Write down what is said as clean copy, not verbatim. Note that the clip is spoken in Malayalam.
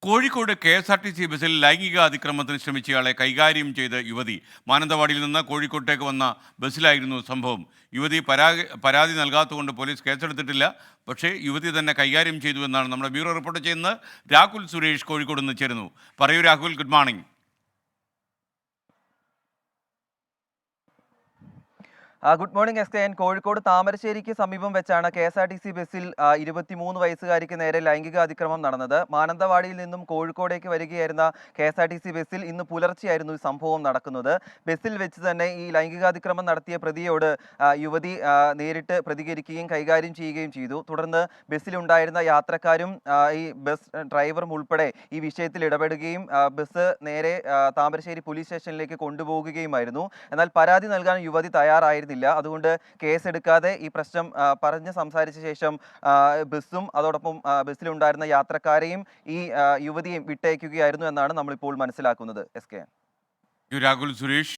കോഴിക്കോട് കെ.എസ്.ആർ.ടി.സി ബസ്സിൽ ലൈംഗിക അതിക്രമത്തിന് ശ്രമിച്ചയാളെ കൈകാര്യം ചെയ്ത യുവതി. മാനന്തവാടിയിൽ നിന്ന് കോഴിക്കോട്ടേക്ക് വന്ന ബസ്സിലായിരുന്നു സംഭവം. യുവതി പരാതി നൽകാത്തതുകൊണ്ട് പോലീസ് കേസെടുത്തിട്ടില്ല. പക്ഷേ യുവതി തന്നെ കൈകാര്യം ചെയ്തു എന്നാണ് നമ്മുടെ ബ്യൂറോ റിപ്പോർട്ട് ചെയ്യുന്നത്. രാഹുൽ സുരേഷ് കോഴിക്കോട് നിന്ന് ചേരുന്നു. പറയൂ Rahul, good morning. Good morning SKN. Kozhikode താമരശ്ശേരിക്ക് സമീപം വെച്ചാണ് കെ.എസ്.ആർ.ടി.സി ബസ്സിൽ 23 വയസ്സുകാരിക്ക് നേരെ ലൈംഗിക അതിക്രമം നടന്നത്. മാനന്തവാടിയിൽ നിന്നും കോഴിക്കോടേക്ക് വരികയായിരുന്ന കെ.എസ്.ആർ.ടി.സി ബസ്സിൽ ഇന്ന് പുലർച്ചെയായിരുന്നു ഈ സംഭവം നടക്കുന്നത്. ബസ്സിൽ വെച്ച് തന്നെ ഈ ലൈംഗികാതിക്രമം നടത്തിയ പ്രതിയോട് യുവതി നേരിട്ട് പ്രതികരിക്കുകയും കൈകാര്യം ചെയ്യുകയും ചെയ്തു. തുടർന്ന് ബസ്സിലുണ്ടായിരുന്ന യാത്രക്കാരും ഈ ബസ് ഡ്രൈവറും ഉൾപ്പെടെ ഈ വിഷയത്തിൽ ഇടപെടുകയും ബസ് നേരെ താമരശ്ശേരി പോലീസ് സ്റ്റേഷനിലേക്ക് കൊണ്ടുപോകുകയുമായിരുന്നു. എന്നാൽ പരാതി നൽകാൻ യുവതി തയ്യാറായിരുന്നില്ല. അതുകൊണ്ട് കേസെടുക്കാതെ ഈ പ്രശ്നം പറഞ്ഞ് സംസാരിച്ച ശേഷം ബസ്സും അതോടൊപ്പം ബസ്സിലുണ്ടായിരുന്ന യാത്രക്കാരെയും ഈ യുവതിയെയും വിട്ടയക്കുകയായിരുന്നു എന്നാണ് നമ്മളിപ്പോൾ മനസ്സിലാക്കുന്നത്. S K Rahul Suresh.